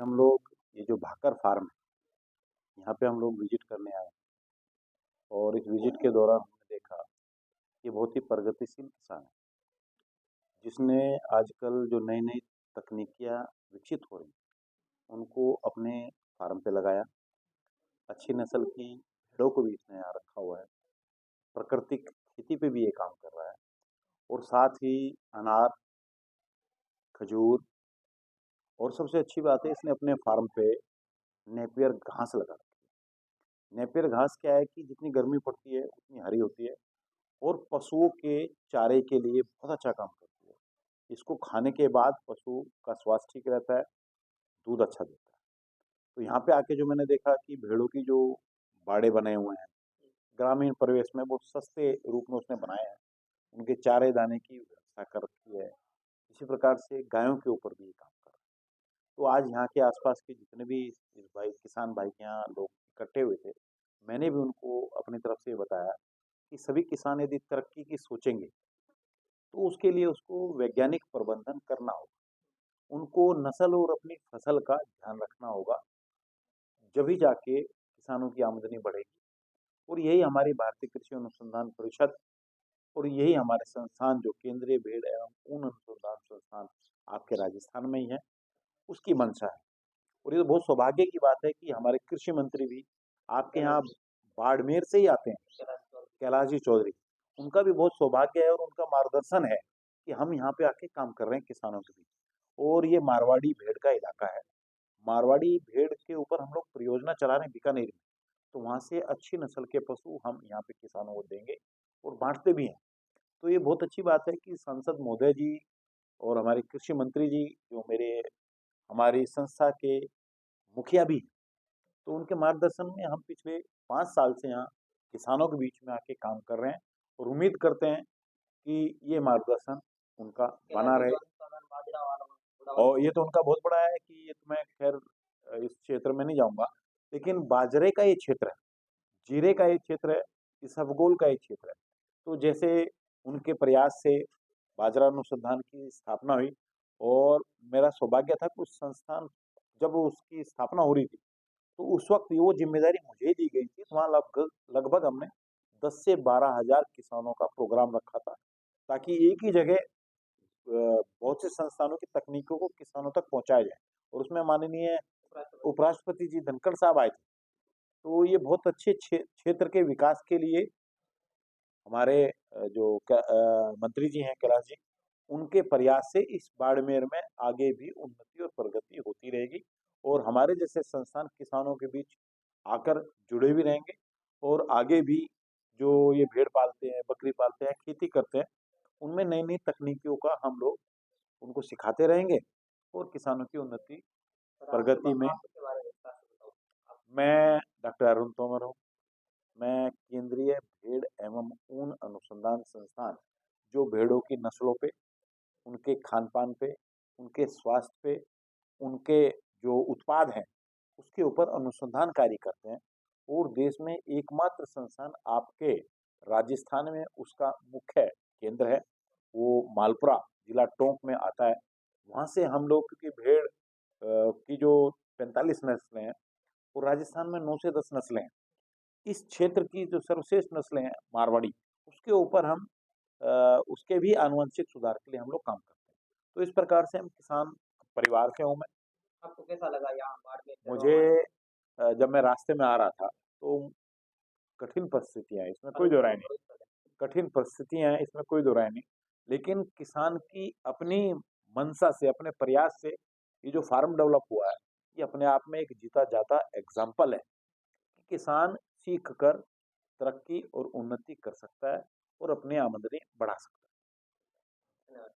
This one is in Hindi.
हम लोग ये जो भाकर फार्म है, यहाँ पे हम लोग विजिट करने आए और इस विजिट के दौरान हमने देखा ये बहुत ही प्रगतिशील किसान है, जिसने आजकल जो नई नई तकनीकियाँ विकसित हो रही हैं उनको अपने फार्म पे लगाया। अच्छी नस्ल की भेड़ों को भी इसने यहाँ रखा हुआ है। प्राकृतिक खेती पे भी ये काम कर रहा है और साथ ही अनार, खजूर और सबसे अच्छी बात है इसने अपने फार्म पे नेपियर घास लगा रखी है। नेपियर घास क्या है कि जितनी गर्मी पड़ती है उतनी हरी होती है और पशुओं के चारे के लिए बहुत अच्छा काम करती है। इसको खाने के बाद पशु का स्वास्थ्य ठीक रहता है, दूध अच्छा देता है। तो यहाँ पे आके जो मैंने देखा कि भेड़ों की जो बाड़े बने हुए हैं, ग्रामीण परिवेश में बहुत सस्ते रूप में उसने बनाए हैं। उनके चारे दाने की व्यवस्था कर रखी है। इसी प्रकार से गायों के ऊपर भी ये काम कर रहा है। तो आज यहाँ के आसपास के जितने भी इस भाई किसान भाई के यहाँ लोग इकट्ठे हुए थे, मैंने भी उनको अपनी तरफ से बताया कि सभी किसान यदि तरक्की की सोचेंगे तो उसके लिए उसको वैज्ञानिक प्रबंधन करना होगा। उनको नस्ल और अपनी फसल का ध्यान रखना होगा, जभी जाके किसानों की आमदनी बढ़ेगी। और यही हमारी भारतीय कृषि अनुसंधान परिषद और यही हमारे संस्थान जो केंद्रीय भेड़ एवं ऊन अनुसंधान संस्थान आपके राजस्थान में ही है, उसकी मंशा है। और ये तो बहुत सौभाग्य की बात है कि हमारे कृषि मंत्री भी आपके यहाँ बाड़मेर से ही आते हैं, कैलाश जी चौधरी। उनका भी बहुत सौभाग्य है और उनका मार्गदर्शन है कि हम यहाँ पे आके काम कर रहे हैं किसानों के बीच। और ये मारवाड़ी भेड़ का इलाका है। मारवाड़ी भेड़ के ऊपर हम लोग परियोजना चला रहे हैं बीकानेर में। तो वहाँ से अच्छी नस्ल के पशु हम यहाँ पे किसानों को देंगे और बांटते भी हैं। तो ये बहुत अच्छी बात है कि सांसद महोदय जी और हमारे कृषि मंत्री जी जो मेरे हमारी संस्था के मुखिया भी हैं, तो उनके मार्गदर्शन में हम पिछले 5 साल से यहाँ किसानों के बीच में आके काम कर रहे हैं और उम्मीद करते हैं कि ये मार्गदर्शन उनका बना रहे। और ये तो उनका बहुत बड़ा है कि ये तो मैं खैर इस क्षेत्र में नहीं जाऊंगा, लेकिन बाजरे का ये क्षेत्र है, जीरे का एक क्षेत्र है, इसबगोल का एक क्षेत्र है। तो जैसे उनके प्रयास से बाजरा अनुसंधान की स्थापना हुई और मेरा सौभाग्य था कि उस संस्थान जब उसकी स्थापना हो रही थी तो उस वक्त वो जिम्मेदारी मुझे दी गई थी। तो वहाँ लगभग लगभग हमने 10 से 12 हजार किसानों का प्रोग्राम रखा था ताकि एक ही जगह बहुत से संस्थानों की तकनीकों को किसानों तक पहुंचाया जाए। और उसमें माननीय उपराष्ट्रपति जी धनखड़ साहब आए थे। तो ये बहुत अच्छे क्षेत्र के विकास के लिए हमारे जो मंत्री जी हैं कैलाश जी, उनके प्रयास से इस बाड़मेर में आगे भी उन्नति और प्रगति होती रहेगी। और हमारे जैसे संस्थान किसानों के बीच आकर जुड़े भी रहेंगे और आगे भी जो ये भेड़ पालते हैं, बकरी पालते हैं, खेती करते हैं, उनमें नई नई तकनीकियों का हम लोग उनको सिखाते रहेंगे और किसानों की उन्नति प्रगति में। मैं डॉक्टर अरुण तोमर हूँ। मैं केंद्रीय भेड़ एवं ऊन अनुसंधान संस्थान जो भेड़ों की नस्लों पे, उनके खान पान पे, उनके स्वास्थ्य पे, उनके जो उत्पाद हैं उसके ऊपर अनुसंधान कार्य करते हैं। और देश में एकमात्र संस्थान आपके राजस्थान में उसका मुख्य केंद्र है, वो मालपुरा जिला टोंक में आता है। वहाँ से हम लोग क्योंकि भेड़ की जो 45 नस्लें हैं और राजस्थान में 9 से 10 नस्लें हैं, इस क्षेत्र की जो सर्वश्रेष्ठ नस्लें हैं मारवाड़ी, उसके ऊपर हम उसके भी आनुवंशिक सुधार के लिए हम लोग काम करते हैं। तो इस प्रकार से हम किसान परिवार से हूँ मैं। आपको कैसा लगा यहाँ बाड़मेर? मुझे जब मैं रास्ते में आ रहा था तो कठिन परिस्थितियां हैं, इसमें कोई दो राय नहीं। कठिन परिस्थितियां हैं, इसमें कोई दो राय नहीं। लेकिन किसान की अपनी मंशा से, अपने प्रयास से ये जो फार्म डेवलप हुआ है, ये अपने आप में एक जीता जाता एग्जाम्पल है कि किसान सीख कर तरक्की और उन्नति कर सकता है और अपनी आमदनी बढ़ा सकता है।